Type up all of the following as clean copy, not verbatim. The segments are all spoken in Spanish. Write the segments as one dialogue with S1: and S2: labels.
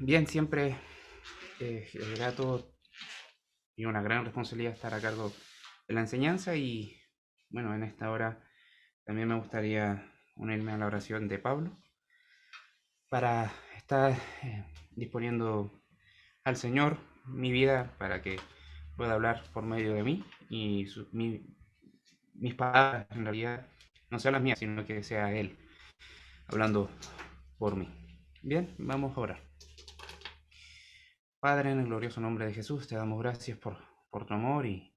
S1: Bien, siempre es grato y una gran responsabilidad estar a cargo de la enseñanza y bueno, en esta hora también me gustaría unirme a la oración de Pablo para estar disponiendo al Señor mi vida para que pueda hablar por medio de mí y mis palabras en realidad no sean las mías, sino que sea Él hablando por mí. Bien, vamos a orar. Padre, en el glorioso nombre de Jesús, te damos gracias por tu amor y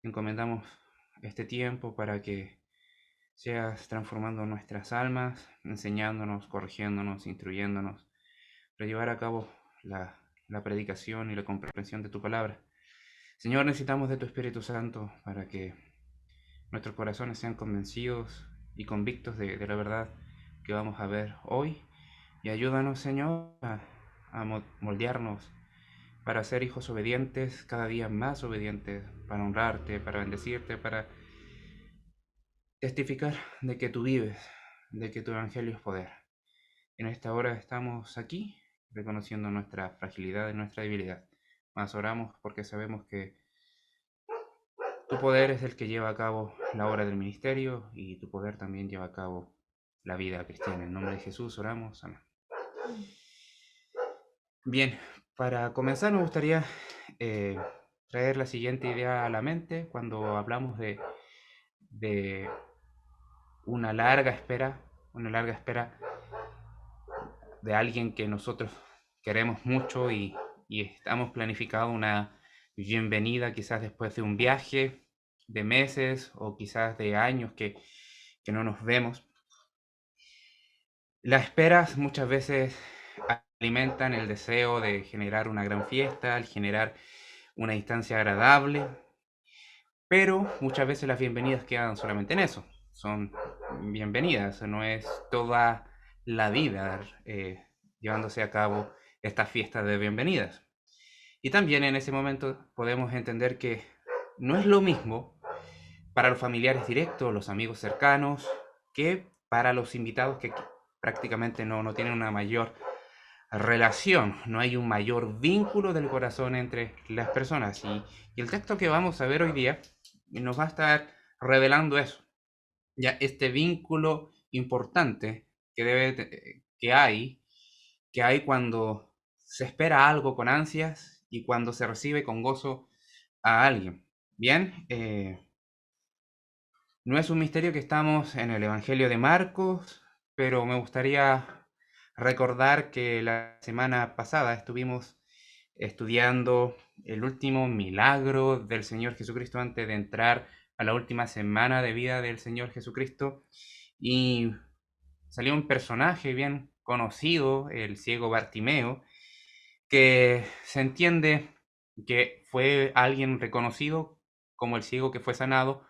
S1: encomendamos este tiempo para que seas transformando nuestras almas, enseñándonos, corrigiéndonos, instruyéndonos, para llevar a cabo la predicación y la comprensión de tu palabra. Señor, necesitamos de tu Espíritu Santo para que nuestros corazones sean convencidos y convictos de la verdad que vamos a ver hoy. Y ayúdanos, Señor, a moldearnos para ser hijos obedientes, cada día más obedientes, para honrarte, para bendecirte, para testificar de que tú vives, de que tu evangelio es poder. En esta hora estamos aquí reconociendo nuestra fragilidad y nuestra debilidad, mas oramos porque sabemos que tu poder es el que lleva a cabo la obra del ministerio y tu poder también lleva a cabo la vida cristiana. En nombre de Jesús oramos. Amén. Bien, para comenzar me gustaría eh, traer la siguiente idea a la mente cuando hablamos de una larga espera de alguien que nosotros queremos mucho y estamos planificando una bienvenida quizás después de un viaje de meses o quizás de años que no nos vemos. Las esperas muchas veces alimentan el deseo de generar una gran fiesta, al generar una instancia agradable, pero muchas veces las bienvenidas quedan solamente en eso. Son bienvenidas, no es toda la vida llevándose a cabo esta fiesta de bienvenidas. Y también en ese momento podemos entender que no es lo mismo para los familiares directos, los amigos cercanos, que para los invitados que prácticamente no tienen una mayor relación, no hay un mayor vínculo del corazón entre las personas. Y el texto que vamos a ver hoy día nos va a estar revelando eso, ya este vínculo importante que hay cuando se espera algo con ansias y cuando se recibe con gozo a alguien. Bien, no es un misterio que estamos en el Evangelio de Marcos, pero me gustaría recordar que la semana pasada estuvimos estudiando el último milagro del Señor Jesucristo antes de entrar a la última semana de vida del Señor Jesucristo y salió un personaje bien conocido, el ciego Bartimeo, que se entiende que fue alguien reconocido como el ciego que fue sanado,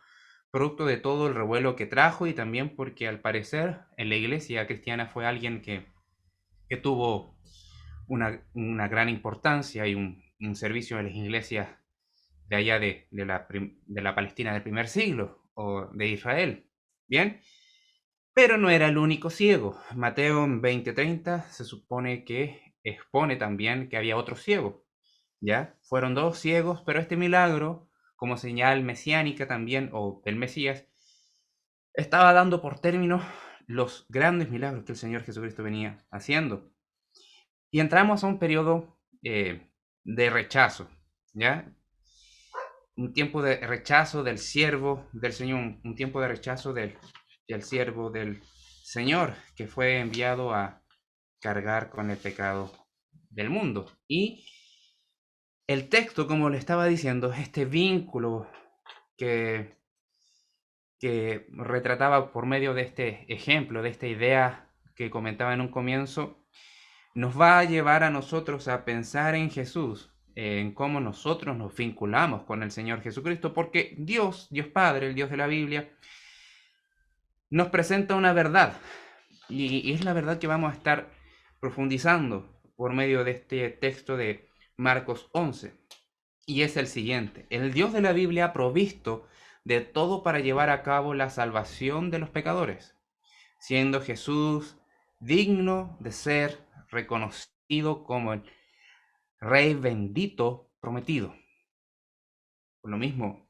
S1: producto de todo el revuelo que trajo y también porque al parecer en la iglesia cristiana fue alguien que tuvo una gran importancia y un servicio en las iglesias de allá de la Palestina del primer siglo o de Israel. Bien, pero no era el único ciego. Mateo en 20:30 se supone que expone también que había otro ciego. ¿Ya? Fueron dos ciegos, pero este milagro, como señal mesiánica también, o del Mesías, estaba dando por término los grandes milagros que el Señor Jesucristo venía haciendo. Y entramos a un periodo de rechazo, ¿ya? Un tiempo de rechazo del siervo del Señor, un tiempo de rechazo del siervo del Señor, que fue enviado a cargar con el pecado del mundo. Y el texto, como le estaba diciendo, este vínculo que, que retrataba por medio de este ejemplo, de esta idea que comentaba en un comienzo, nos va a llevar a nosotros a pensar en Jesús, en cómo nosotros nos vinculamos con el Señor Jesucristo, porque Dios Padre, el Dios de la Biblia, nos presenta una verdad, y es la verdad que vamos a estar profundizando por medio de este texto de Marcos 11, y es el siguiente: el Dios de la Biblia ha provisto de todo para llevar a cabo la salvación de los pecadores, siendo Jesús digno de ser reconocido como el Rey bendito prometido. Por lo mismo,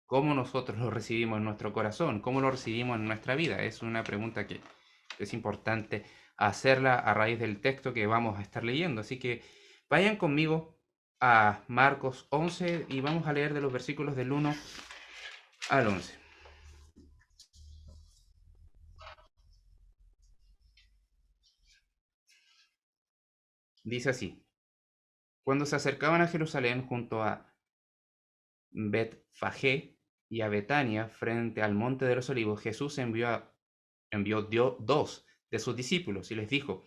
S1: ¿cómo nosotros lo recibimos en nuestro corazón? ¿Cómo lo recibimos en nuestra vida? Es una pregunta que es importante hacerla a raíz del texto que vamos a estar leyendo. Así que vayan conmigo a Marcos 11 y vamos a leer de los versículos del 1 al 11. Dice así: cuando se acercaban a Jerusalén junto a Betfagé y a Betania frente al monte de los olivos, Jesús envió dos de sus discípulos y les dijo: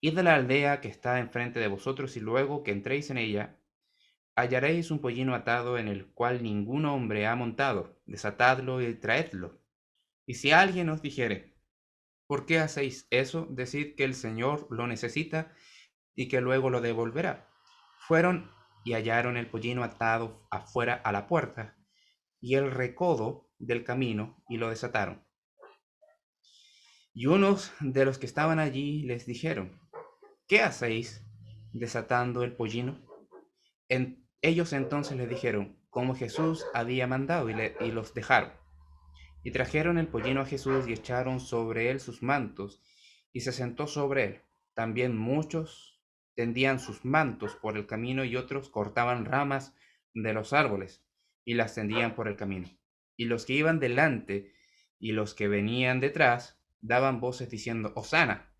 S1: id a la aldea que está enfrente de vosotros, y luego que entréis en ella, hallaréis un pollino atado en el cual ningún hombre ha montado. Desatadlo y traedlo. Y si alguien os dijere: ¿por qué hacéis eso? Decid que el Señor lo necesita y que luego lo devolverá. Fueron y hallaron el pollino atado afuera a la puerta y el recodo del camino, y lo desataron. Y unos de los que estaban allí les dijeron: ¿qué hacéis desatando el pollino? Ellos entonces les dijeron como Jesús había mandado, y los dejaron. Y trajeron el pollino a Jesús y echaron sobre él sus mantos, y se sentó sobre él. También muchos tendían sus mantos por el camino, y otros cortaban ramas de los árboles y las tendían por el camino. Y los que iban delante y los que venían detrás daban voces diciendo: Hosana,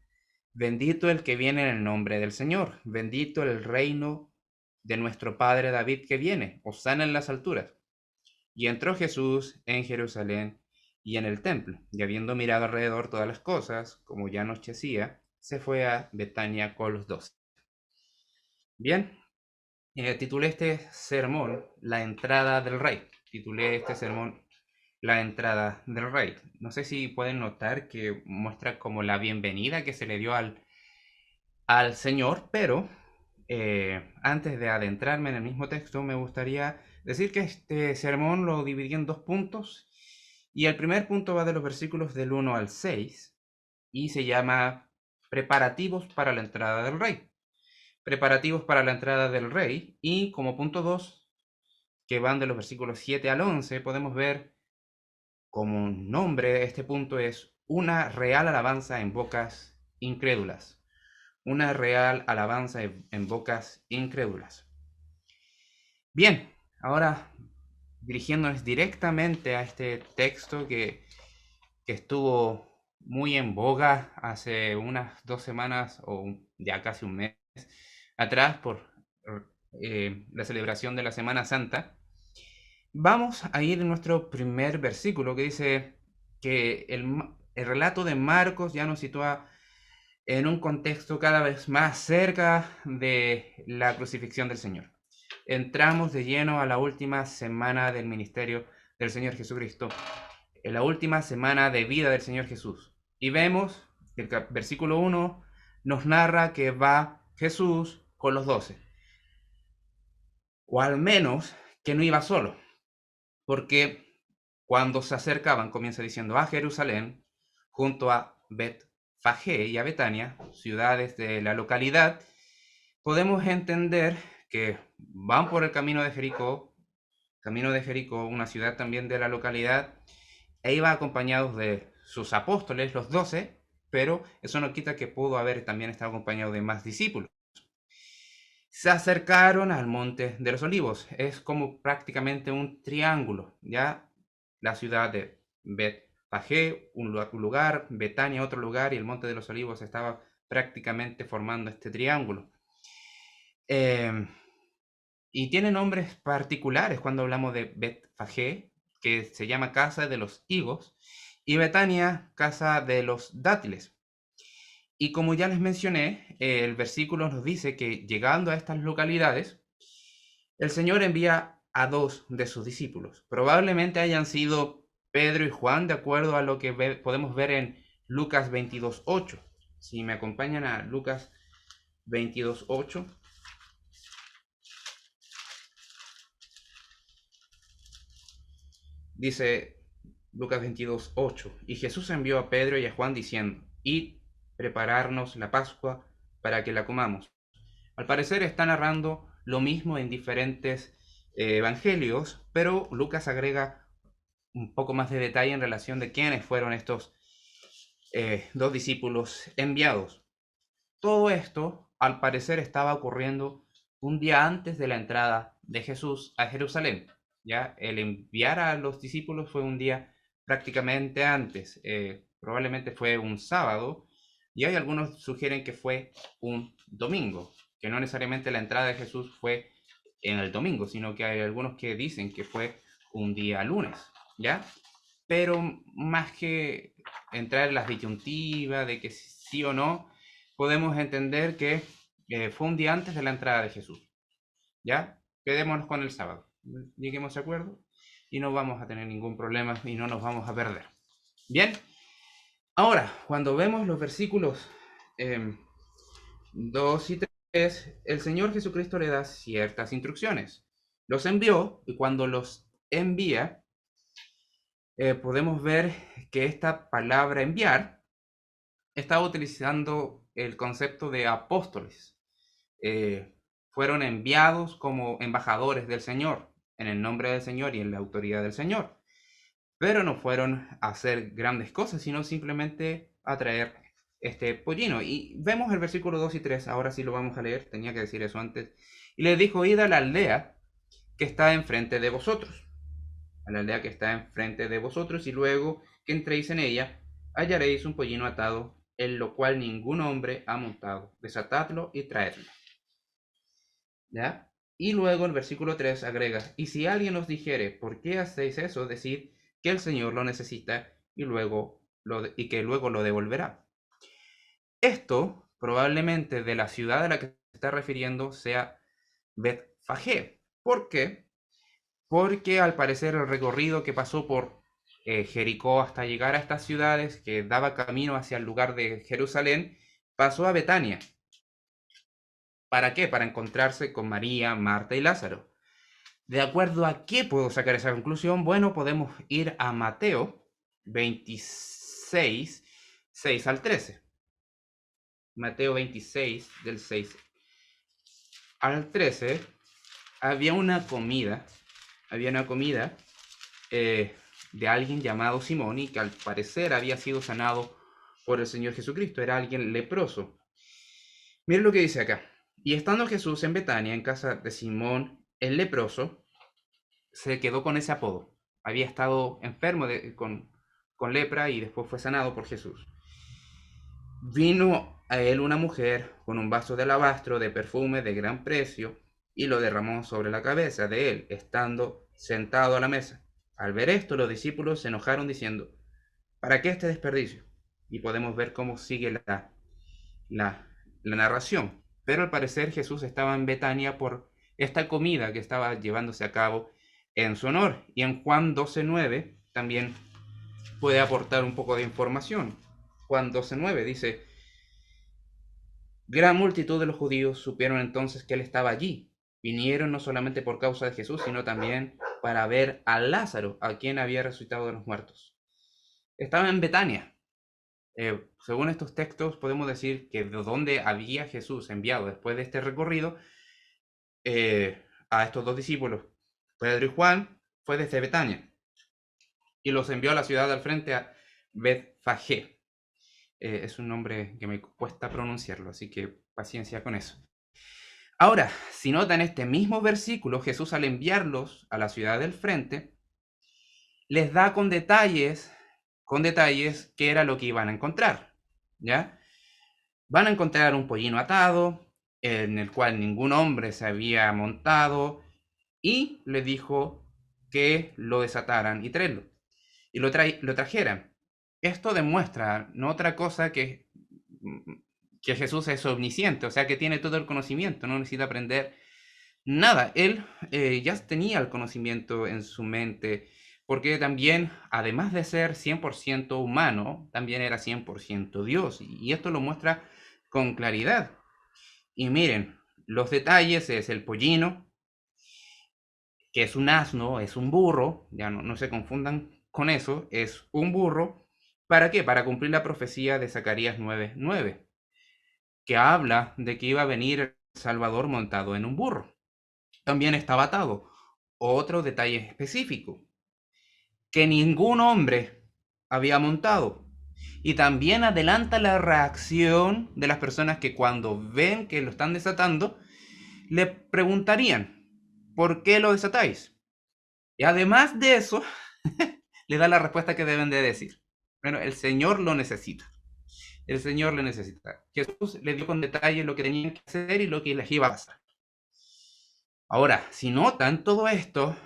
S1: bendito el que viene en el nombre del Señor, bendito el reino de nuestro padre David que viene, hosana en las alturas. Y entró Jesús en Jerusalén y en el templo, y habiendo mirado alrededor todas las cosas, como ya anochecía, se fue a Betania con los 12. Bien, titulé este sermón La entrada del rey. Titulé este sermón La entrada del rey. No sé si pueden notar que muestra como la bienvenida que se le dio al Señor, pero antes de adentrarme en el mismo texto, me gustaría decir que este sermón lo dividí en dos puntos, y el primer punto va de los versículos del 1 al 6 y se llama Preparativos para la entrada del rey. Preparativos para la entrada del rey, y como punto 2, que van de los versículos 7 al 11, podemos ver como nombre de este punto es una real alabanza en bocas incrédulas. Una real alabanza en bocas incrédulas. Bien, ahora dirigiéndonos directamente a este texto que estuvo muy en boga hace unas 2 semanas o ya casi un mes atrás por la celebración de la Semana Santa. Vamos a ir en nuestro primer versículo, que dice que el relato de Marcos ya nos sitúa en un contexto cada vez más cerca de la crucifixión del Señor. Entramos de lleno a la última semana del ministerio del Señor Jesucristo, en la última semana de vida del Señor Jesús. Y vemos que el versículo 1 nos narra que va Jesús con los 12. O al menos que no iba solo, porque cuando se acercaban, comienza diciendo, a Jerusalén, junto a Betfagé y a Betania, ciudades de la localidad, podemos entender que van por el camino de Jericó, una ciudad también de la localidad, e iban acompañados de sus apóstoles, los 12, pero eso no quita que pudo haber también estado acompañado de más discípulos. Se acercaron al monte de los olivos. Es como prácticamente un triángulo, ¿ya? La ciudad de Betfagé, un lugar, Betania, otro lugar, y el monte de los olivos estaba prácticamente formando este triángulo. Y tiene nombres particulares cuando hablamos de Betfagé, que se llama casa de los higos, y Betania, casa de los dátiles. Y como ya les mencioné, el versículo nos dice que llegando a estas localidades, el Señor envía a dos de sus discípulos. Probablemente hayan sido Pedro y Juan, de acuerdo a lo que podemos ver en Lucas 22:8. Si me acompañan a Lucas 22:8. Dice Lucas 22:8, y Jesús envió a Pedro y a Juan diciendo, id prepararnos la Pascua para que la comamos. Al parecer está narrando lo mismo en diferentes evangelios, pero Lucas agrega un poco más de detalle en relación de quiénes fueron estos dos discípulos enviados. Todo esto, al parecer, estaba ocurriendo un día antes de la entrada de Jesús a Jerusalén. Ya el enviar a los discípulos fue un día prácticamente antes, probablemente fue un sábado, y hay algunos sugieren que fue un domingo, que no necesariamente la entrada de Jesús fue en el domingo, sino que hay algunos que dicen que fue un día lunes, ¿ya? Pero más que entrar en las disyuntivas de que sí o no, podemos entender que fue un día antes de la entrada de Jesús. ¿Ya? Quedémonos con el sábado. Lleguemos a acuerdo y no vamos a tener ningún problema y no nos vamos a perder. Bien, ahora, cuando vemos los versículos 2 y 3, el Señor Jesucristo le da ciertas instrucciones. Los envió y cuando los envía, podemos ver que esta palabra enviar está utilizando el concepto de apóstoles. Fueron enviados como embajadores del Señor, en el nombre del Señor y en la autoridad del Señor. Pero no fueron a hacer grandes cosas, sino simplemente a traer este pollino. Y vemos el versículo 2 y 3, ahora sí lo vamos a leer, tenía que decir eso antes. Y les dijo, id a la aldea que está enfrente de vosotros, a la aldea que está enfrente de vosotros, y luego que entréis en ella, hallaréis un pollino atado, en lo cual ningún hombre ha montado. Desatadlo y traedlo. ¿Ya? Y luego el versículo 3 agrega, y si alguien os dijere, ¿por qué hacéis eso? Decid que el Señor lo necesita y que luego lo devolverá. Esto probablemente de la ciudad a la que se está refiriendo sea Betfagé. ¿Por qué? Porque al parecer el recorrido que pasó por Jericó hasta llegar a estas ciudades, que daba camino hacia el lugar de Jerusalén, pasó a Betania. ¿Para qué? Para encontrarse con María, Marta y Lázaro. ¿De acuerdo a qué puedo sacar esa conclusión? Bueno, podemos ir a Mateo 26, 6 al 13. Mateo 26, del 6 al 13, había una comida de alguien llamado Simón y que al parecer había sido sanado por el Señor Jesucristo, era alguien leproso. Miren lo que dice acá. Y estando Jesús en Betania, en casa de Simón el leproso, se quedó con ese apodo. Había estado enfermo con lepra y después fue sanado por Jesús. Vino a él una mujer con un vaso de alabastro de perfume de gran precio y lo derramó sobre la cabeza de él, estando sentado a la mesa. Al ver esto, los discípulos se enojaron diciendo, ¿para qué este desperdicio? Y podemos ver cómo sigue la narración. Pero al parecer Jesús estaba en Betania por esta comida que estaba llevándose a cabo en su honor. Y en Juan 12:9 también puede aportar un poco de información. Juan 12:9 dice, gran multitud de los judíos supieron entonces que él estaba allí. Vinieron no solamente por causa de Jesús, sino también para ver a Lázaro, a quien había resucitado de los muertos. Estaba en Betania. Según estos textos, podemos decir que de donde había Jesús enviado después de este recorrido a estos dos discípulos, Pedro y Juan, fue desde Betania. Y los envió a la ciudad al frente, a Betfagé. Es un nombre que me cuesta pronunciarlo, así que paciencia con eso. Ahora, si notan este mismo versículo, Jesús al enviarlos a la ciudad del frente, les da con detalles qué era lo que iban a encontrar, ¿ya? Van a encontrar un pollino atado, en el cual ningún hombre se había montado, y le dijo que lo desataran y traerlo, y lo trajeran. Esto demuestra no otra cosa que Jesús es omnisciente, o sea que tiene todo el conocimiento, no necesita aprender nada. Él ya tenía el conocimiento en su mente, porque también, además de ser 100% humano, también era 100% Dios, y esto lo muestra con claridad. Y miren, los detalles es el pollino, que es un asno, es un burro, ya no se confundan con eso, es un burro. ¿Para qué? Para cumplir la profecía de Zacarías 9:9, que habla de que iba a venir Salvador montado en un burro. También estaba atado. Otro detalle específico, que ningún hombre había montado. Y también adelanta la reacción de las personas que cuando ven que lo están desatando, le preguntarían, ¿por qué lo desatáis? Y además de eso, le da la respuesta que deben de decir. Bueno, el Señor lo necesita. El Señor le necesita. Jesús le dio con detalle lo que tenían que hacer y lo que les iba a pasar. Ahora, si notan, todo esto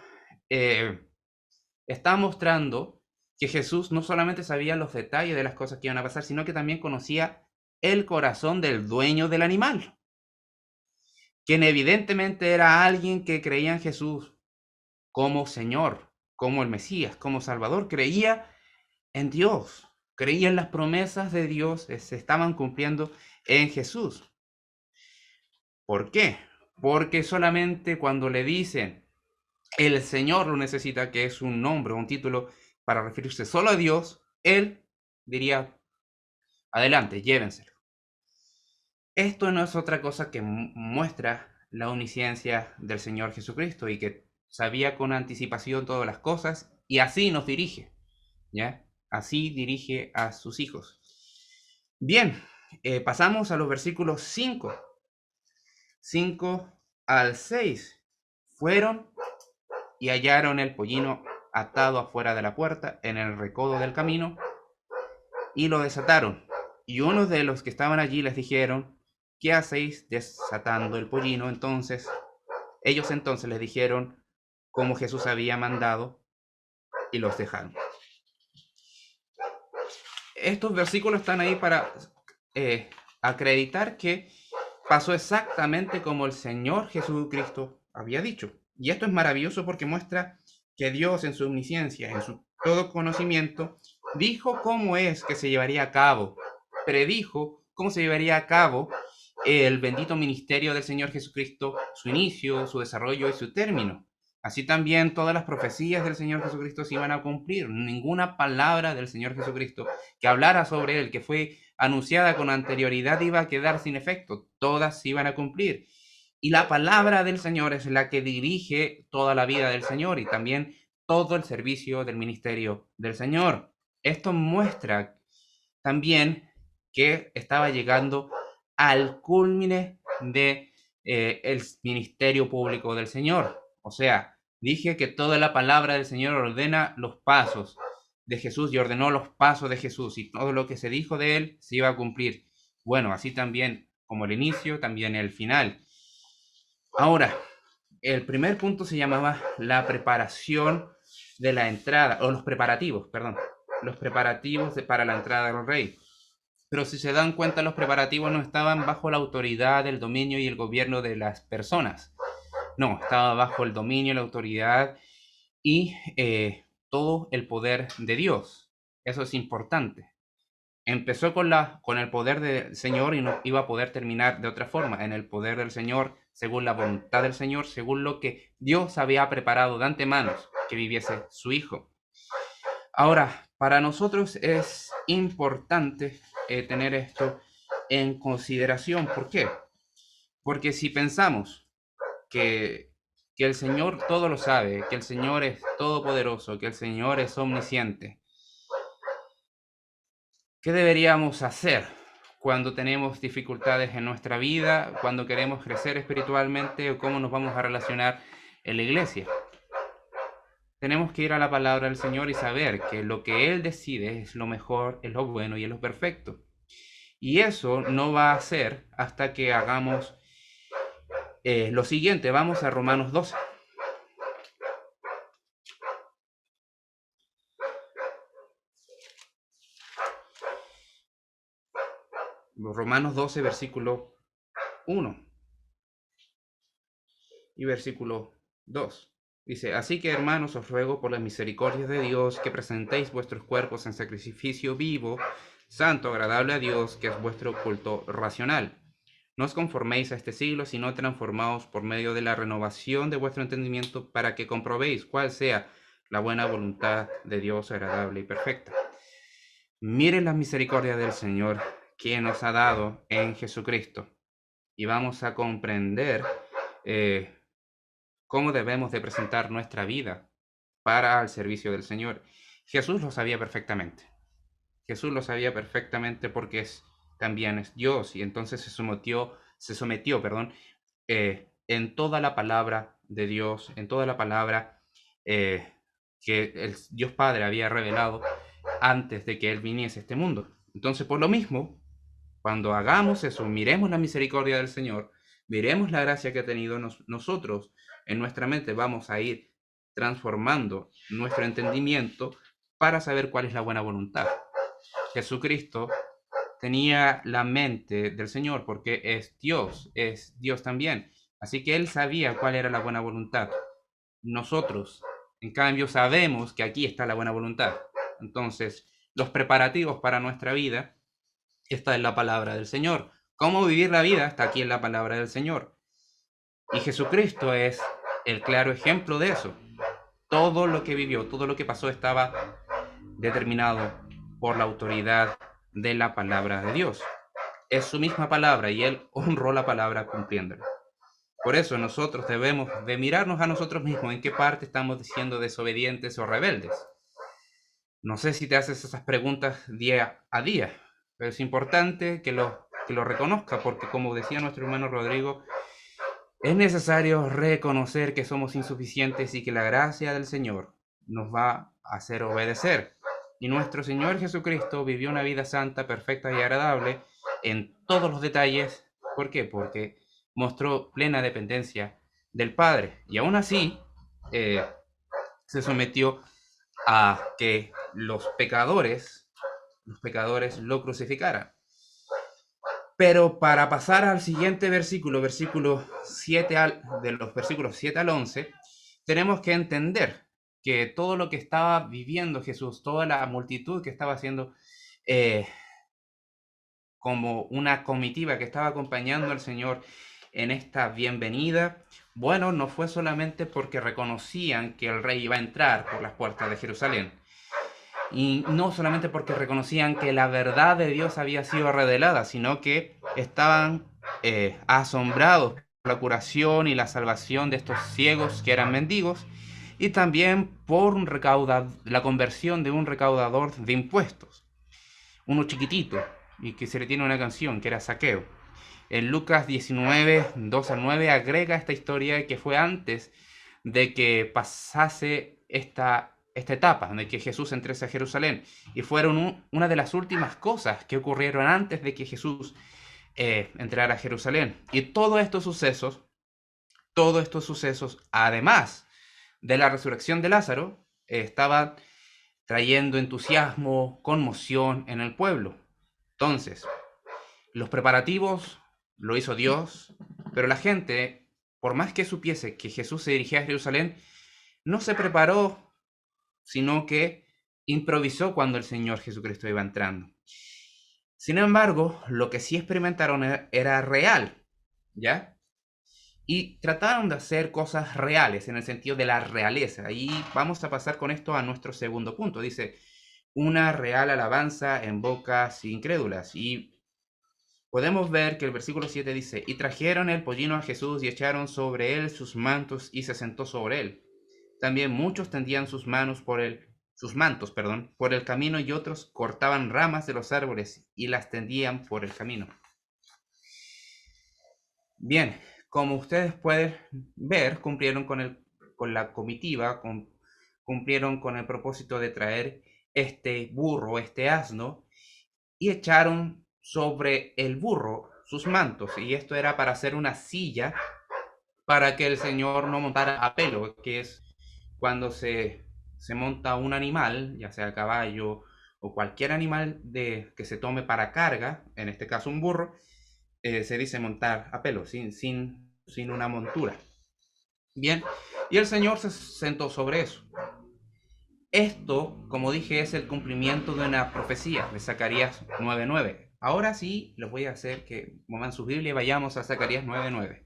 S1: está mostrando que Jesús no solamente sabía los detalles de las cosas que iban a pasar, sino que también conocía el corazón del dueño del animal, quien evidentemente era alguien que creía en Jesús como Señor, como el Mesías, como Salvador, creía en Dios, creía en las promesas de Dios, se estaban cumpliendo en Jesús. ¿Por qué? Porque solamente cuando le dicen el Señor lo necesita, que es un nombre, un título para referirse solo a Dios, él diría, adelante, llévenselo. Esto no es otra cosa que muestra la omnisciencia del Señor Jesucristo y que sabía con anticipación todas las cosas y así nos dirige, ¿ya? Así dirige a sus hijos. Bien, pasamos a los versículos 5 al 6. Fueron y hallaron el pollino atado afuera de la puerta en el recodo del camino y lo desataron. Y unos de los que estaban allí les dijeron, ¿qué hacéis desatando el pollino? Ellos entonces les dijeron como Jesús había mandado y los dejaron. Estos versículos están ahí para acreditar que pasó exactamente como el Señor Jesucristo había dicho. Y esto es maravilloso porque muestra que Dios en su omnisciencia, en su todo conocimiento, dijo cómo es que se llevaría a cabo, predijo cómo se llevaría a cabo el bendito ministerio del Señor Jesucristo, su inicio, su desarrollo y su término. Así también todas las profecías del Señor Jesucristo se iban a cumplir. Ninguna palabra del Señor Jesucristo que hablara sobre él, que fue anunciada con anterioridad, iba a quedar sin efecto. Todas se iban a cumplir. Y la palabra del Señor es la que dirige toda la vida del Señor y también todo el servicio del ministerio del Señor. Esto muestra también que estaba llegando al culmine de el ministerio público del Señor. O sea, dije que toda la palabra del Señor ordena los pasos de Jesús y ordenó los pasos de Jesús y todo lo que se dijo de él se iba a cumplir. Bueno, así también como el inicio, también el final. Ahora, el primer punto se llamaba la preparación de la entrada, o los preparativos, perdón, los preparativos para la entrada del rey. Pero si se dan cuenta, los preparativos no estaban bajo la autoridad, el dominio y el gobierno de las personas. No, estaba bajo el dominio, la autoridad y todo el poder de Dios. Eso es importante. Empezó con el poder del Señor y no iba a poder terminar de otra forma, en el poder del Señor, según la voluntad del Señor, según lo que Dios había preparado de antemano que viviese su Hijo. Ahora, para nosotros es importante tener esto en consideración. ¿Por qué? Porque si pensamos que el Señor todo lo sabe, que el Señor es todopoderoso, que el Señor es omnisciente, ¿qué deberíamos hacer cuando tenemos dificultades en nuestra vida, cuando queremos crecer espiritualmente o cómo nos vamos a relacionar en la iglesia? Tenemos que ir a la palabra del Señor y saber que lo que Él decide es lo mejor, es lo bueno y es lo perfecto. Y eso no va a ser hasta que hagamos lo siguiente. Vamos a Romanos 12. Romanos 12, versículo 1 y versículo 2. Dice, así que hermanos, os ruego por las misericordias de Dios que presentéis vuestros cuerpos en sacrificio vivo, santo, agradable a Dios, que es vuestro culto racional. No os conforméis a este siglo, sino transformaos por medio de la renovación de vuestro entendimiento para que comprobéis cuál sea la buena voluntad de Dios agradable y perfecta. Miren las misericordias del Señor que nos ha dado en Jesucristo. y vamos a comprender eh, cómo debemos de presentar nuestra vida para el servicio del Señor. Jesús lo sabía perfectamente. Jesús lo sabía perfectamente porque también es Dios y entonces se sometió, perdón, en toda la palabra de Dios, en toda la palabra que el Dios Padre había revelado antes de que Él viniese a este mundo. Entonces, por lo mismo, cuando hagamos eso, miremos la misericordia del Señor, miremos la gracia que ha tenido nosotros en nuestra mente, vamos a ir transformando nuestro entendimiento para saber cuál es la buena voluntad. Jesucristo tenía la mente del Señor porque es Dios también. Así que Él sabía cuál era la buena voluntad. Nosotros, en cambio, sabemos que aquí está la buena voluntad. Entonces, los preparativos para nuestra vida está en la palabra del Señor. ¿Cómo vivir la vida? Está aquí en la palabra del Señor. Y Jesucristo es el claro ejemplo de eso. Todo lo que vivió, todo lo que pasó estaba determinado por la autoridad de la palabra de Dios. Es su misma palabra y Él honró la palabra cumpliéndola. Por eso nosotros debemos de mirarnos a nosotros mismos en qué parte estamos siendo desobedientes o rebeldes. No sé si te haces esas preguntas día a día, pero es importante que lo reconozca porque como decía nuestro hermano Rodrigo, es necesario reconocer que somos insuficientes y que la gracia del Señor nos va a hacer obedecer. Y nuestro Señor Jesucristo vivió una vida santa, perfecta y agradable en todos los detalles. ¿Por qué? Porque mostró plena dependencia del Padre. Y aún así, se sometió a que los pecadores lo crucificaran. Pero para pasar al siguiente versículo, de los versículos 7 al 11, tenemos que entender que todo lo que estaba viviendo Jesús, toda la multitud que estaba haciendo eh, como una comitiva que estaba acompañando al Señor en esta bienvenida, bueno, no fue solamente porque reconocían que el rey iba a entrar por las puertas de Jerusalén, y no solamente porque reconocían que la verdad de Dios había sido revelada, sino que estaban asombrados por la curación y la salvación de estos ciegos que eran mendigos, y también por la conversión de un recaudador de impuestos, uno chiquitito, y que se le tiene una canción que era Saqueo. En Lucas 19, 2 al 9 agrega esta historia que fue antes de que pasase esta etapa, de que Jesús entrase a Jerusalén. Y fueron una de las últimas cosas que ocurrieron antes de que Jesús entrara a Jerusalén. Y todos estos sucesos, además de la resurrección de Lázaro, estaban trayendo entusiasmo, conmoción en el pueblo. Entonces, los preparativos lo hizo Dios, pero la gente, por más que supiese que Jesús se dirigía a Jerusalén, no se preparó, sino que improvisó cuando el Señor Jesucristo iba entrando. Sin embargo, lo que sí experimentaron era real, ¿ya? Y trataron de hacer cosas reales, en el sentido de la realeza. Y vamos a pasar con esto a nuestro segundo punto. Dice, una real alabanza en bocas incrédulas. Y podemos ver que el versículo 7 dice, y trajeron el pollino a Jesús y echaron sobre él sus mantos y se sentó sobre él. También muchos tendían sus mantos, por el camino y otros cortaban ramas de los árboles y las tendían por el camino. Bien, como ustedes pueden ver, cumplieron con la comitiva, cumplieron con el propósito de traer este burro, este asno, y echaron sobre el burro sus mantos, y esto era para hacer una silla para que el Señor no montara a pelo, que es cuando se monta un animal, ya sea caballo o cualquier animal que se tome para carga, en este caso un burro, se dice montar a pelo, sin una montura. Bien, y el Señor se sentó sobre eso. Esto, como dije, es el cumplimiento de una profecía de Zacarías 9:9. Ahora sí, les voy a hacer que muevan su Biblia y vayamos a Zacarías 9:9.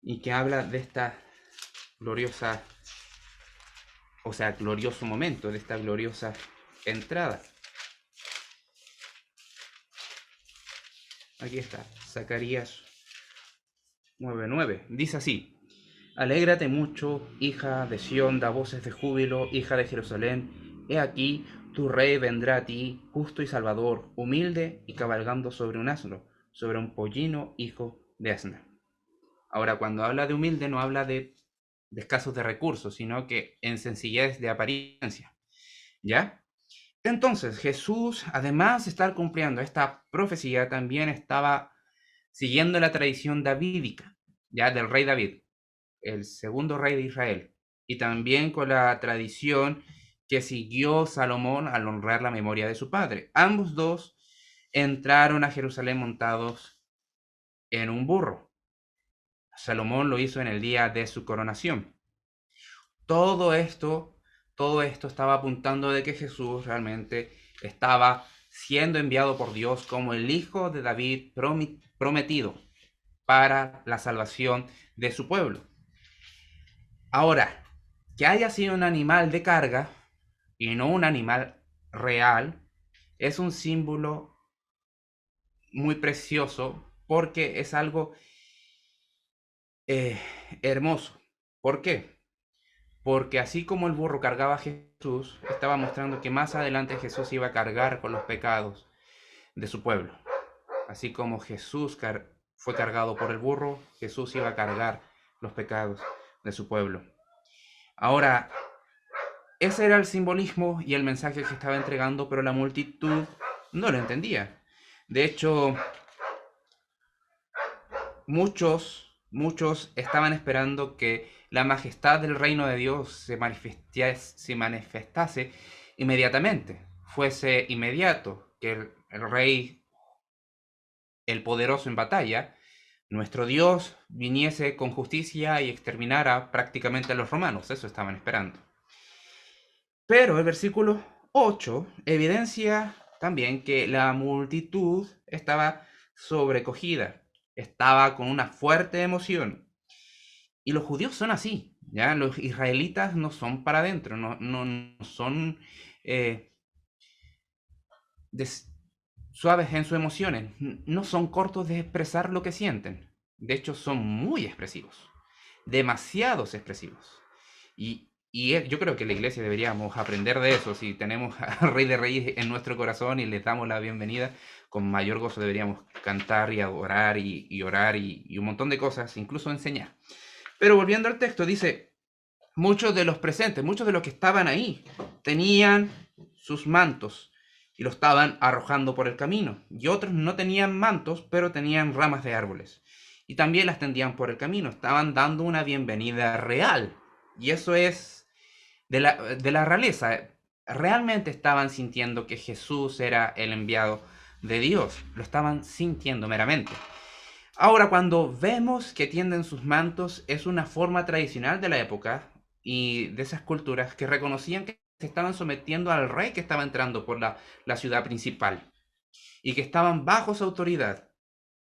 S1: Y que habla de esta gloriosa o sea, glorioso momento, de esta gloriosa entrada. Aquí está, Zacarías 9:9. Dice así: Alégrate mucho, hija de Sión, da voces de júbilo, hija de Jerusalén. He aquí, tu rey vendrá a ti, justo y salvador, humilde y cabalgando sobre un asno, sobre un pollino, hijo de asna. Ahora, cuando habla de humilde, no habla de escasos de recursos, sino que en sencillez de apariencia. ¿Ya? Entonces, Jesús, además de estar cumpliendo esta profecía, también estaba siguiendo la tradición davídica, ya del rey David, el segundo rey de Israel, y también con la tradición que siguió Salomón al honrar la memoria de su padre. Ambos dos entraron a Jerusalén montados en un burro. Salomón lo hizo en el día de su coronación. Todo esto, todo esto estaba apuntando de que Jesús realmente estaba siendo enviado por Dios como el hijo de David prometido para la salvación de su pueblo. Ahora, que haya sido un animal de carga y no un animal real, es un símbolo muy precioso porque es algo hermoso. ¿Por qué? Porque así como el burro cargaba a Jesús, estaba mostrando que más adelante Jesús iba a cargar con los pecados de su pueblo. Así como Jesús fue cargado por el burro, Jesús iba a cargar los pecados de su pueblo. Ahora, ese era el simbolismo y el mensaje que estaba entregando, pero la multitud no lo entendía. De hecho, muchos estaban esperando que la majestad del reino de Dios se manifestase inmediatamente, fuese inmediato, que el rey, el poderoso en batalla, nuestro Dios, viniese con justicia y exterminara prácticamente a los romanos. Eso estaban esperando. Pero el versículo 8 evidencia también que la multitud estaba sobrecogida, estaba con una fuerte emoción. Y los judíos son así, ¿ya? Los israelitas no son para adentro, no son suaves en sus emociones, no son cortos de expresar lo que sienten. De hecho, son muy expresivos, demasiados expresivos. Y yo creo que la iglesia deberíamos aprender de eso. Si tenemos al Rey de Reyes en nuestro corazón y les damos la bienvenida, con mayor gozo deberíamos cantar y adorar y orar y un montón de cosas, incluso enseñar. Pero volviendo al texto, dice, muchos de los presentes, muchos de los que estaban ahí, tenían sus mantos y lo estaban arrojando por el camino. Y otros no tenían mantos, pero tenían ramas de árboles. Y también las tendían por el camino. Estaban dando una bienvenida real. Y eso es de la realeza. Realmente estaban sintiendo que Jesús era el enviado de Dios. Lo estaban sintiendo meramente. Ahora, cuando vemos que tienden sus mantos, es una forma tradicional de la época y de esas culturas que reconocían que se estaban sometiendo al rey que estaba entrando por la ciudad principal y que estaban bajo su autoridad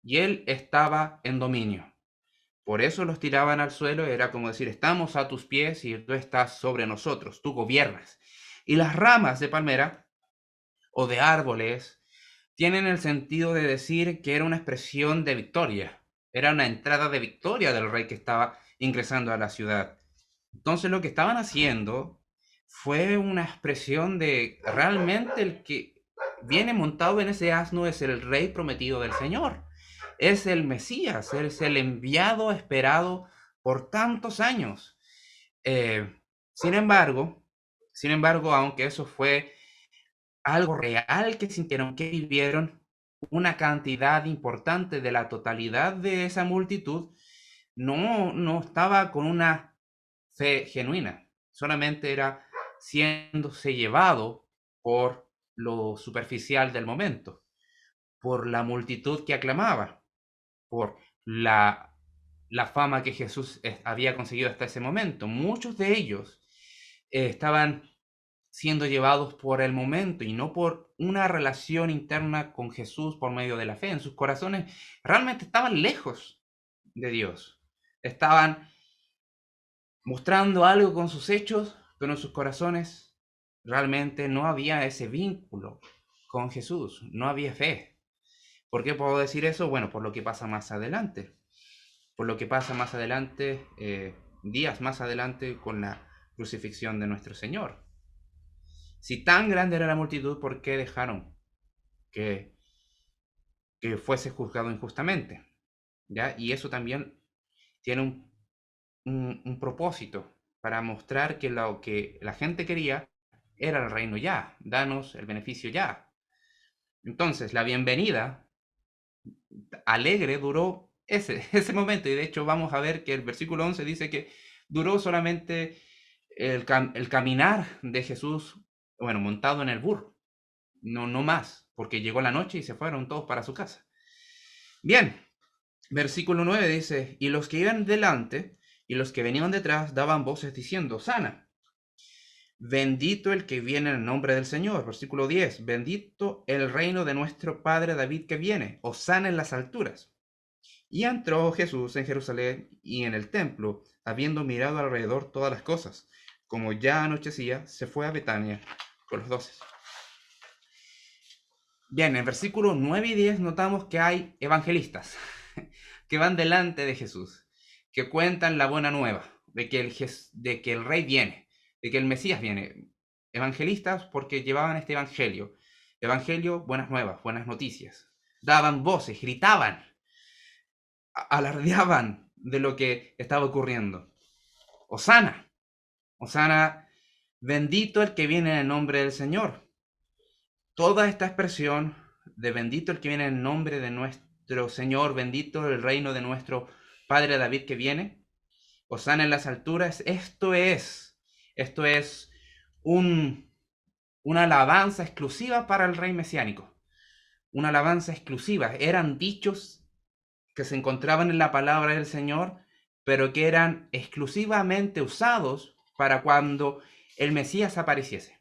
S1: y él estaba en dominio. Por eso los tiraban al suelo, era como decir, estamos a tus pies y tú estás sobre nosotros, tú gobiernas. Y las ramas de palmera o de árboles tienen el sentido de decir que era una expresión de victoria, era una entrada de victoria del rey que estaba ingresando a la ciudad. Entonces lo que estaban haciendo fue una expresión de realmente el que viene montado en ese asno es el rey prometido del Señor, es el Mesías, es el enviado esperado por tantos años. Eh, sin embargo, aunque eso fue algo real que sintieron, que vivieron, una cantidad importante de la totalidad de esa multitud no estaba con una fe genuina, solamente era siéndose llevado por lo superficial del momento, por la multitud que aclamaba, por la fama que Jesús había conseguido hasta ese momento. Muchos de ellos estaban siendo llevados por el momento y no por una relación interna con Jesús por medio de la fe. En sus corazones realmente estaban lejos de Dios. Estaban mostrando algo con sus hechos, pero en sus corazones realmente no había ese vínculo con Jesús, no había fe. ¿Por qué puedo decir eso? Bueno, por lo que pasa más adelante. Por lo que pasa más adelante, días más adelante, con la crucifixión de nuestro Señor. Si tan grande era la multitud, ¿por qué dejaron que, que fuese juzgado injustamente? ¿Ya? Y eso también tiene un propósito para mostrar que lo que la gente quería era el reino ya, danos el beneficio ya. Entonces, la bienvenida alegre duró ese momento, y de hecho vamos a ver que el versículo 11 dice que duró solamente el caminar de Jesús, bueno, montado en el burro, no más, porque llegó la noche y se fueron todos para su casa. Bien, versículo 9 dice, y los que iban delante y los que venían detrás daban voces diciendo, sana, bendito el que viene en el nombre del Señor. Versículo 10, bendito el reino de nuestro padre David que viene, hosana en las alturas. Y entró Jesús en Jerusalén y en el templo, habiendo mirado alrededor todas las cosas. Como ya anochecía, se fue a Betania con los 12. Bien, en versículos 9 y 10 notamos que hay evangelistas que van delante de Jesús, que cuentan la buena nueva de que el rey viene, de que el Mesías viene. Evangelistas porque llevaban este evangelio. Evangelio, buenas nuevas, buenas noticias. Daban voces, gritaban, alardeaban de lo que estaba ocurriendo. Hosana, Hosana, bendito el que viene en el nombre del Señor. Toda esta expresión de bendito el que viene en nombre de nuestro Señor, bendito el reino de nuestro Padre David que viene, hosana en las alturas, esto es una alabanza exclusiva para el rey mesiánico, una alabanza exclusiva. Eran dichos que se encontraban en la palabra del Señor, pero que eran exclusivamente usados para cuando el Mesías apareciese.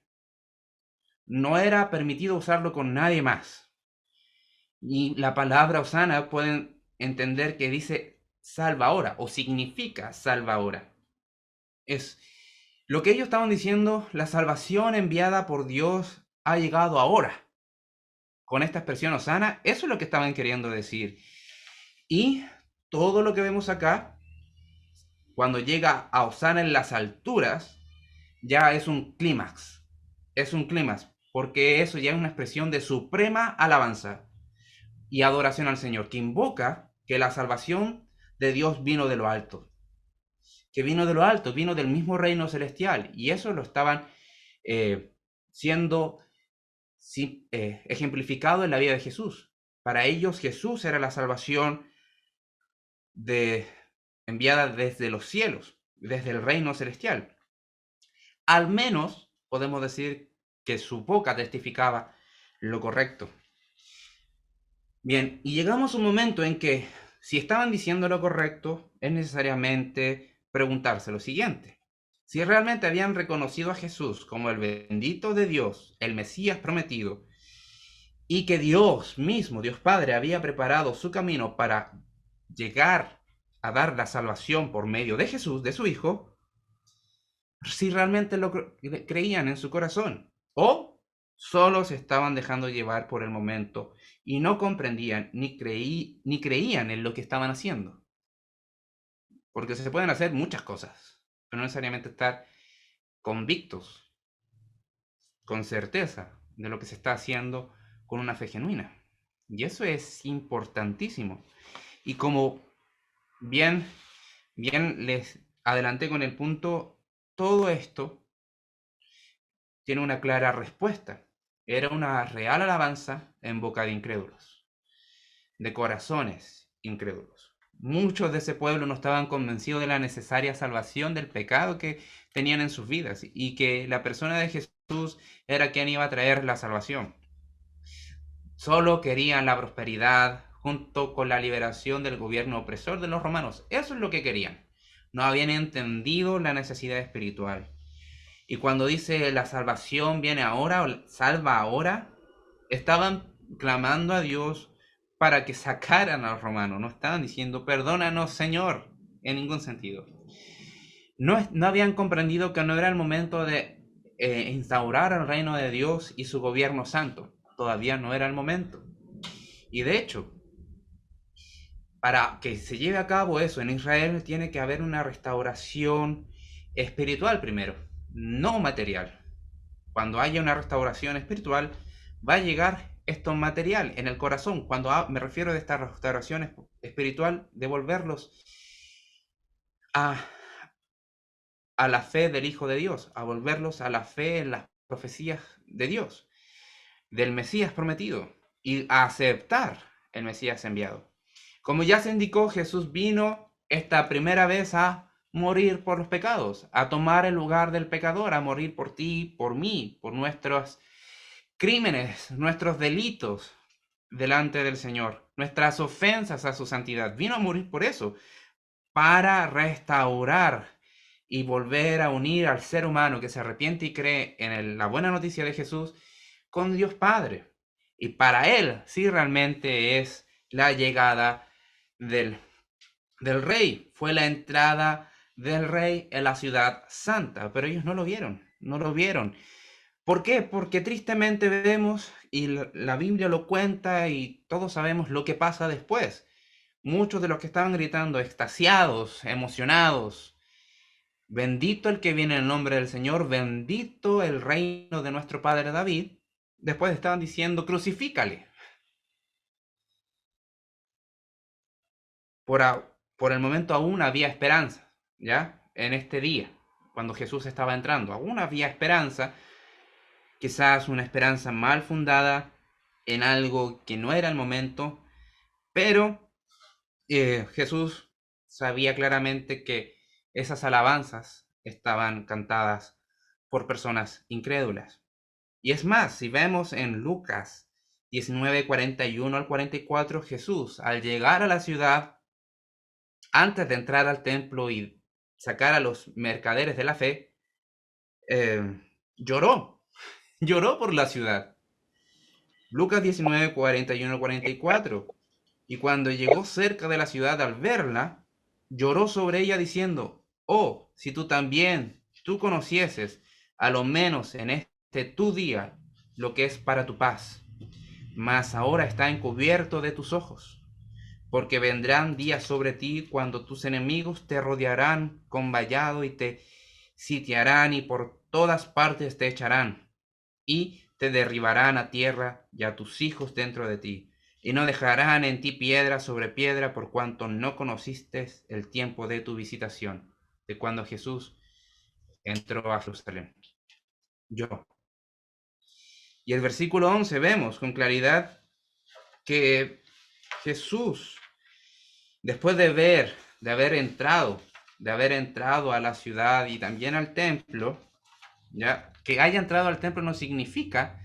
S1: No era permitido usarlo con nadie más. Y la palabra hosana pueden entender que dice salva ahora o significa salva ahora. Es lo que ellos estaban diciendo, la salvación enviada por Dios ha llegado ahora. Con esta expresión hosana, eso es lo que estaban queriendo decir. Y todo lo que vemos acá, cuando llega a hosana en las alturas, ya es un clímax. Es un clímax, porque eso ya es una expresión de suprema alabanza y adoración al Señor, que invoca que la salvación de Dios vino de lo alto. Que vino de lo alto, vino del mismo reino celestial. Y eso lo estaban siendo ejemplificado en la vida de Jesús. Para ellos Jesús era la salvación enviada desde los cielos, desde el reino celestial. Al menos podemos decir que su boca testificaba lo correcto. Bien, y llegamos a un momento en que si estaban diciendo lo correcto, es necesariamente preguntarse lo siguiente. Si realmente habían reconocido a Jesús como el bendito de Dios, el Mesías prometido, y que Dios mismo, Dios Padre, había preparado su camino para llegar a dar la salvación por medio de Jesús, de su Hijo, si realmente lo creían en su corazón, o solo se estaban dejando llevar por el momento y no comprendían ni creían en lo que estaban haciendo. Porque se pueden hacer muchas cosas, pero no necesariamente estar convictos, con certeza de lo que se está haciendo con una fe genuina. Y eso es importantísimo. Y como bien les adelanté con el punto, todo esto tiene una clara respuesta. Era una real alabanza en boca de incrédulos, de corazones incrédulos. Muchos de ese pueblo no estaban convencidos de la necesaria salvación del pecado que tenían en sus vidas y que la persona de Jesús era quien iba a traer la salvación. Solo querían la prosperidad junto con la liberación del gobierno opresor de los romanos. Eso es lo que querían. No habían entendido la necesidad espiritual. Y cuando dice la salvación viene ahora o salva ahora, estaban clamando a Dios para que sacaran a los romanos. No estaban diciendo perdónanos, Señor, en ningún sentido. No habían comprendido que no era el momento de instaurar el reino de Dios y su gobierno santo. Todavía no era el momento. Y de hecho, para que se lleve a cabo eso en Israel, tiene que haber una restauración espiritual primero, no material. Cuando haya una restauración espiritual, va a llegar esto material en el corazón. Cuando me refiero de esta restauración espiritual, devolverlos a, a la fe del Hijo de Dios, a volverlos a la fe en las profecías de Dios, del Mesías prometido, y a aceptar el Mesías enviado. Como ya se indicó, Jesús vino esta primera vez a morir por los pecados, a tomar el lugar del pecador, a morir por ti, por mí, por nuestros crímenes, nuestros delitos delante del Señor, nuestras ofensas a su santidad. Vino a morir por eso, para restaurar y volver a unir al ser humano que se arrepiente y cree en la buena noticia de Jesús con Dios Padre. Y para Él sí realmente es la llegada del rey, fue la entrada del rey en la ciudad santa, pero ellos no lo vieron, no lo vieron. ¿Por qué? Porque tristemente vemos, y la Biblia lo cuenta y todos sabemos lo que pasa después. Muchos de los que estaban gritando, extasiados, emocionados, bendito el que viene en el nombre del Señor, bendito el reino de nuestro padre David, después estaban diciendo, crucifícale. Por el momento aún había esperanza, ¿ya? En este día, cuando Jesús estaba entrando, aún había esperanza, quizás una esperanza mal fundada en algo que no era el momento, pero Jesús sabía claramente que esas alabanzas estaban cantadas por personas incrédulas. Y es más, si vemos en Lucas 19, 41 al 44, Jesús, al llegar a la ciudad, antes de entrar al templo y sacar a los mercaderes de la fe, lloró, lloró por la ciudad. Lucas 19, 41 al 44. Y cuando llegó cerca de la ciudad al verla, lloró sobre ella diciendo, oh, si tú conocieses, a lo menos en este tu día, lo que es para tu paz, mas ahora está encubierto de tus ojos, porque vendrán días sobre ti cuando tus enemigos te rodearán con vallado y te sitiarán y por todas partes te echarán y te derribarán a tierra y a tus hijos dentro de ti, y no dejarán en ti piedra sobre piedra por cuanto no conociste el tiempo de tu visitación, de cuando Jesús entró a Jerusalén. Yo. Y el versículo 11 vemos con claridad que Jesús, después de haber entrado a la ciudad y también al templo, ya que haya entrado al templo no significa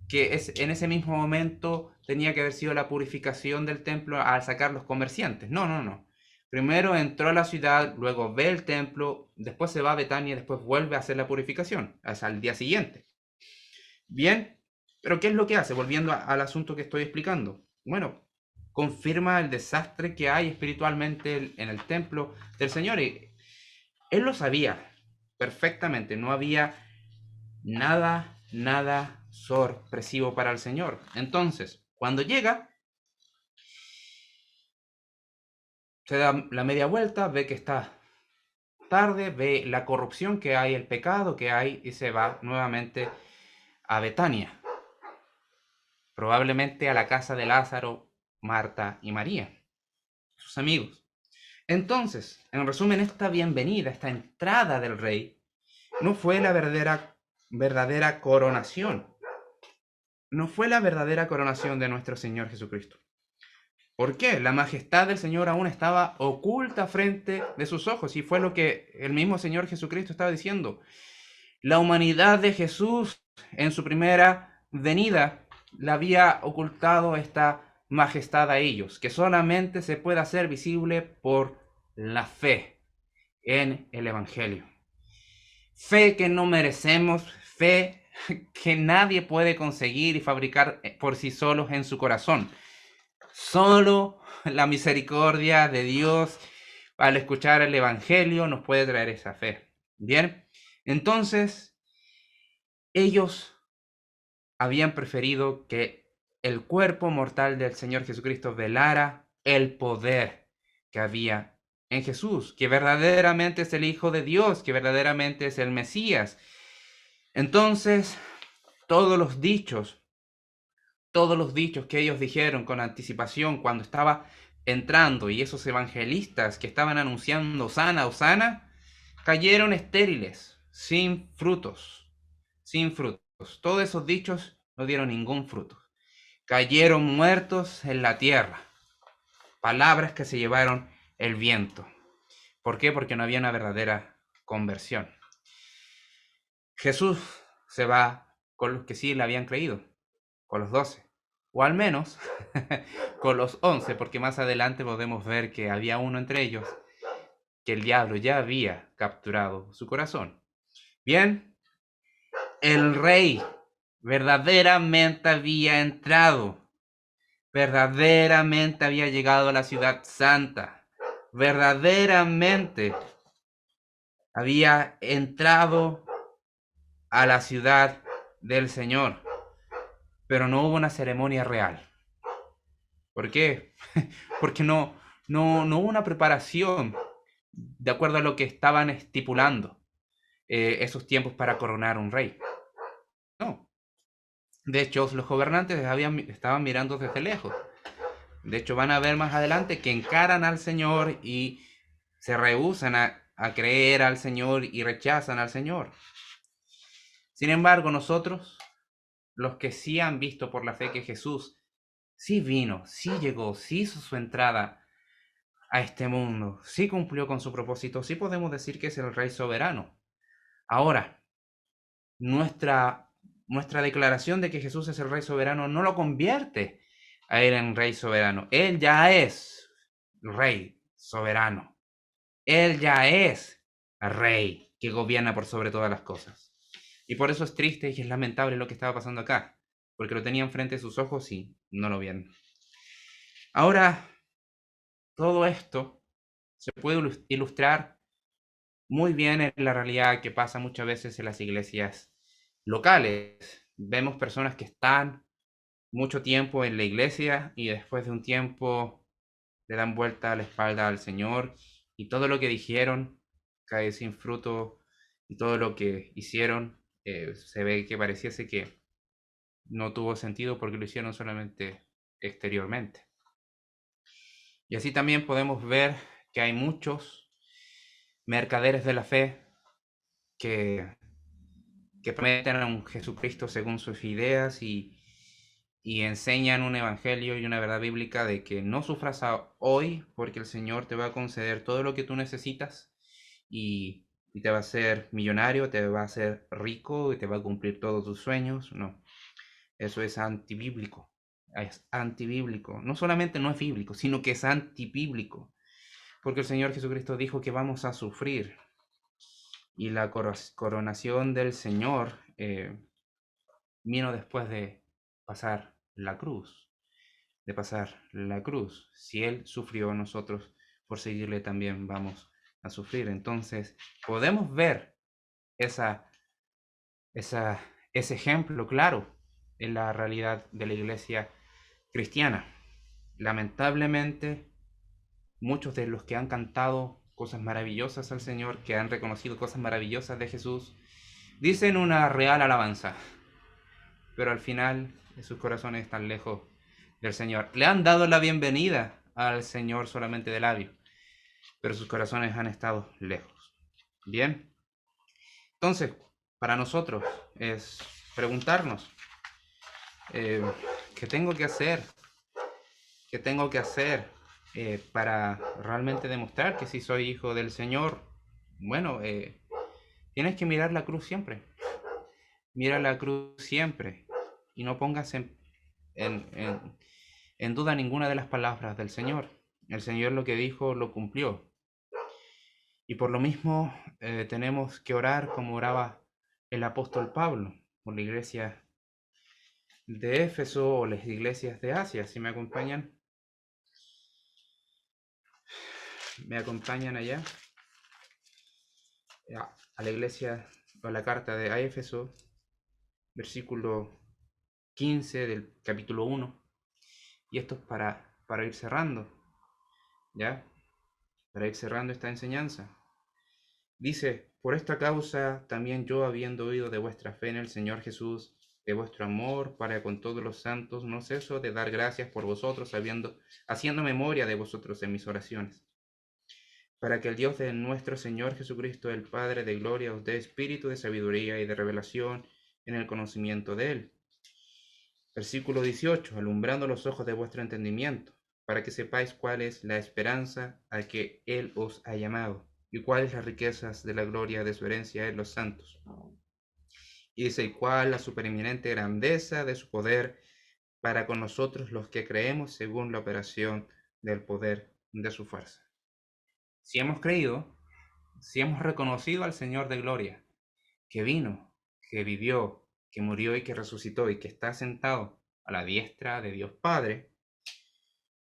S1: que en ese mismo momento tenía que haber sido la purificación del templo al sacar los comerciantes. No, no, no. Primero entró a la ciudad, luego ve el templo, después se va a Betania, después vuelve a hacer la purificación, hasta el día siguiente. Bien, pero ¿qué es lo que hace? Volviendo al asunto que estoy explicando. Bueno, confirma el desastre que hay espiritualmente en el templo del Señor. Y él lo sabía perfectamente, no había nada sorpresivo para el Señor. Entonces, cuando llega, se da la media vuelta, ve que está tarde, ve la corrupción que hay, el pecado que hay y se va nuevamente a Betania. Probablemente a la casa de Lázaro, Marta y María, sus amigos. Entonces, en resumen, esta bienvenida, esta entrada del rey, no fue la verdadera coronación. No fue la verdadera coronación de nuestro Señor Jesucristo. ¿Por qué? La majestad del Señor aún estaba oculta frente de sus ojos y fue lo que el mismo Señor Jesucristo estaba diciendo. La humanidad de Jesús en su primera venida le había ocultado esta majestad a ellos, que solamente se puede hacer visible por la fe en el Evangelio. Fe que no merecemos, fe que nadie puede conseguir y fabricar por sí solos en su corazón. Solo la misericordia de Dios al escuchar el Evangelio nos puede traer esa fe. Bien, entonces ellos habían preferido que el cuerpo mortal del Señor Jesucristo velara el poder que había en Jesús, que verdaderamente es el Hijo de Dios, que verdaderamente es el Mesías. Entonces, todos los dichos que ellos dijeron con anticipación cuando estaba entrando, y esos evangelistas que estaban anunciando Hosana, Hosana, cayeron estériles, sin frutos, sin frutos. Todos esos dichos no dieron ningún fruto. Cayeron muertos en la tierra. Palabras que se llevaron el viento. ¿Por qué? Porque no había una verdadera conversión. Jesús se va con los que sí le habían creído, con los 12, o al menos con los 11, porque más adelante podemos ver que había uno entre ellos que el diablo ya había capturado su corazón. Bien, el rey verdaderamente había entrado, verdaderamente había llegado a la ciudad santa, verdaderamente había entrado a la ciudad del Señor, pero no hubo una ceremonia real. ¿Por qué? Porque no hubo una preparación de acuerdo a lo que estaban estipulando esos tiempos para coronar un rey. No. De hecho, los gobernantes estaban mirando desde lejos. De hecho, van a ver más adelante que encaran al Señor y se rehúsan a creer al Señor y rechazan al Señor. Sin embargo, nosotros, los que sí han visto por la fe que Jesús sí vino, sí llegó, sí hizo su entrada a este mundo, sí cumplió con su propósito, sí podemos decir que es el Rey soberano. Ahora, nuestra declaración de que Jesús es el Rey soberano no lo convierte a él en Rey soberano. Él ya es Rey soberano. Él ya es Rey que gobierna por sobre todas las cosas. Y por eso es triste y es lamentable lo que estaba pasando acá, porque lo tenían frente a sus ojos y no lo vieron. Ahora, todo esto se puede ilustrar muy bien en la realidad que pasa muchas veces en las iglesias locales. Vemos personas que están mucho tiempo en la iglesia y después de un tiempo le dan vuelta a la espalda al Señor y todo lo que dijeron cae sin fruto y todo lo que hicieron se ve que pareciese que no tuvo sentido porque lo hicieron solamente exteriormente. Y así también podemos ver que hay muchos mercaderes de la fe que prometen a un Jesucristo según sus ideas y enseñan un evangelio y una verdad bíblica de que no sufras hoy porque el Señor te va a conceder todo lo que tú necesitas y te va a hacer millonario, te va a hacer rico y te va a cumplir todos tus sueños. No, eso es antibíblico. Es antibíblico. No solamente no es bíblico, sino que es antibíblico. Porque el Señor Jesucristo dijo que vamos a sufrir. Y la coronación del Señor vino después de pasar la cruz. De pasar la cruz. Si Él sufrió, nosotros por seguirle también vamos a sufrir. Entonces, podemos ver esa, ese ejemplo claro en la realidad de la iglesia cristiana. Lamentablemente, muchos de los que han cantado cosas maravillosas al Señor, que han reconocido cosas maravillosas de Jesús, dicen una real alabanza, pero al final sus corazones están lejos del Señor. Le han dado la bienvenida al Señor solamente de labio, pero sus corazones han estado lejos. Bien, entonces, para nosotros es preguntarnos, ¿qué tengo que hacer? ¿Qué tengo que hacer para realmente demostrar que sí soy hijo del Señor? Bueno, tienes que mirar la cruz siempre. Mira la cruz siempre y no pongas en, en- en duda ninguna de las palabras del Señor. El Señor lo que dijo lo cumplió. Y por lo mismo tenemos que orar como oraba el apóstol Pablo por la iglesia de Éfeso o las iglesias de Asia. Si me acompañan. me acompañan allá a la iglesia o a la carta de a Éfeso, versículo 15 del capítulo 1. Y esto es para ir cerrando, ¿ya? Para ir cerrando esta enseñanza. Dice, por esta causa también yo, habiendo oído de vuestra fe en el Señor Jesús, de vuestro amor para con todos los santos, no ceso de dar gracias por vosotros, haciendo memoria de vosotros en mis oraciones, para que el Dios de nuestro Señor Jesucristo, el Padre de gloria, os dé espíritu de sabiduría y de revelación en el conocimiento de Él. Versículo 18, alumbrando los ojos de vuestro entendimiento, para que sepáis cuál es la esperanza a que Él os ha llamado, y cuáles las riquezas de la gloria de su herencia en los santos. Y dice, cuál la supereminente grandeza de su poder para con nosotros los que creemos según la operación del poder de su fuerza. Si hemos creído, si hemos reconocido al Señor de gloria, que vino, que vivió, que murió y que resucitó y que está sentado a la diestra de Dios Padre,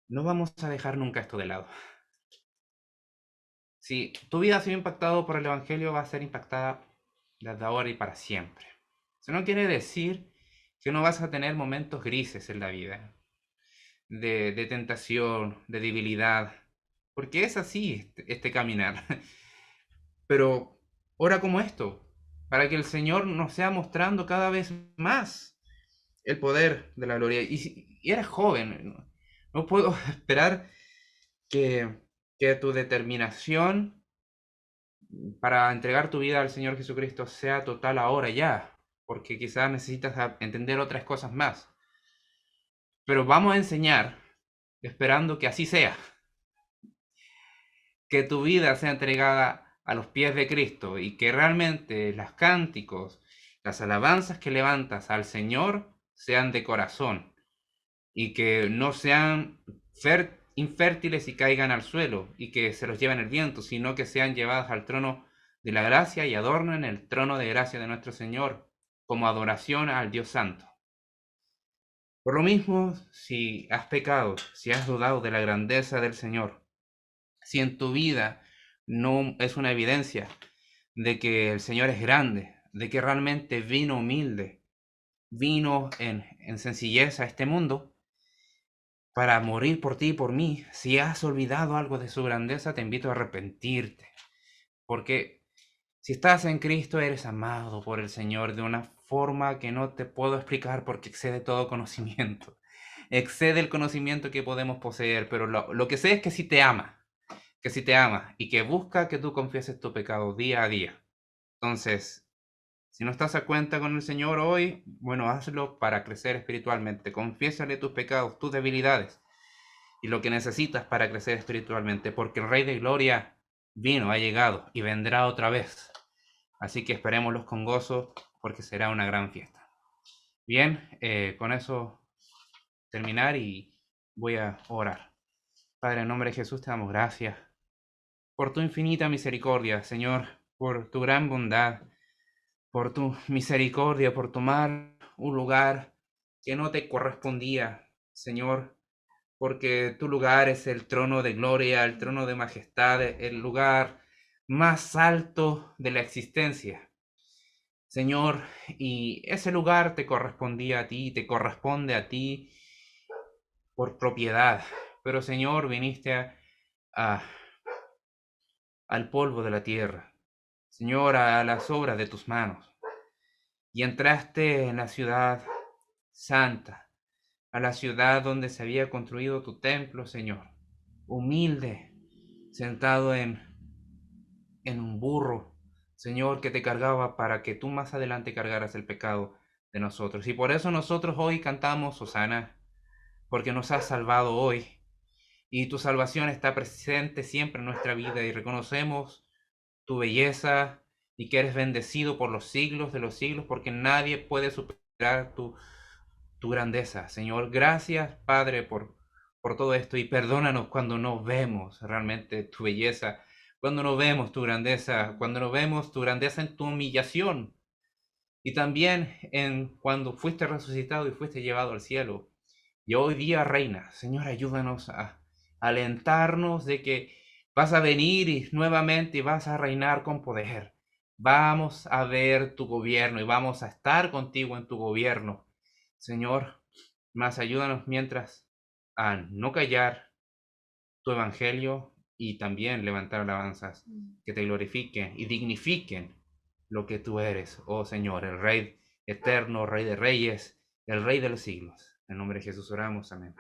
S1: no vamos a dejar nunca esto de lado. Si tu vida ha sido impactada por el Evangelio, va a ser impactada desde ahora y para siempre. Eso no quiere decir que no vas a tener momentos grises en la vida, de tentación, de debilidad, porque es así este caminar. Pero ora como esto, para que el Señor nos sea mostrando cada vez más el poder de la gloria. Y eres joven, no puedo esperar que tu determinación para entregar tu vida al Señor Jesucristo sea total ahora ya, porque quizás necesitas entender otras cosas más. Pero vamos a enseñar esperando que así sea, que tu vida sea entregada a los pies de Cristo y que realmente los cánticos, las alabanzas que levantas al Señor sean de corazón y que no sean infértiles y caigan al suelo y que se los lleven el viento, sino que sean llevadas al trono de la gracia y adornen el trono de gracia de nuestro Señor como adoración al Dios Santo. Por lo mismo, si has pecado, si has dudado de la grandeza del Señor, si en tu vida no es una evidencia de que el Señor es grande, de que realmente vino humilde, vino en sencillez a este mundo para morir por ti y por mí, si has olvidado algo de su grandeza, te invito a arrepentirte, porque si estás en Cristo eres amado por el Señor de una forma que no te puedo explicar porque excede todo conocimiento. Excede el conocimiento que podemos poseer, pero lo que sé es que sí te ama, y que busca que tú confieses tu pecado día a día. Entonces, si no estás a cuenta con el Señor hoy, bueno, hazlo para crecer espiritualmente. Confiésale tus pecados, tus debilidades y lo que necesitas para crecer espiritualmente, porque el Rey de Gloria vino, ha llegado y vendrá otra vez. Así que esperémoslos con gozo, porque será una gran fiesta. Bien, con eso terminar y voy a orar. Padre, en nombre de Jesús te damos gracias por tu infinita misericordia, Señor, por tu gran bondad, por tu misericordia, por tomar un lugar que no te correspondía, Señor, porque tu lugar es el trono de gloria, el trono de majestad, el lugar más alto de la existencia, Señor, y ese lugar te correspondía a ti, te corresponde a ti por propiedad, pero Señor, viniste a al polvo de la tierra, Señor, a las obras de tus manos, y entraste en la ciudad santa, a la ciudad donde se había construido tu templo, Señor, humilde, sentado en un burro, Señor, que te cargaba para que tú más adelante cargaras el pecado de nosotros. Y por eso nosotros hoy cantamos Hosana, porque nos has salvado hoy, y tu salvación está presente siempre en nuestra vida, y reconocemos tu belleza y que eres bendecido por los siglos de los siglos, porque nadie puede superar tu grandeza. Señor, gracias, Padre, por todo esto, y perdónanos cuando no vemos realmente tu belleza, cuando no vemos tu grandeza, cuando no vemos tu grandeza en tu humillación, y también en cuando fuiste resucitado y fuiste llevado al cielo. Y hoy día reina, Señor, ayúdanos a alentarnos de que Vas a venir y nuevamente vas a reinar con poder. Vamos a ver tu gobierno y vamos a estar contigo en tu gobierno. Señor, más ayúdanos mientras a no callar tu evangelio y también levantar alabanzas que te glorifiquen y dignifiquen lo que tú eres, oh Señor, el Rey eterno, Rey de reyes, el Rey de los siglos. En nombre de Jesús oramos, amén.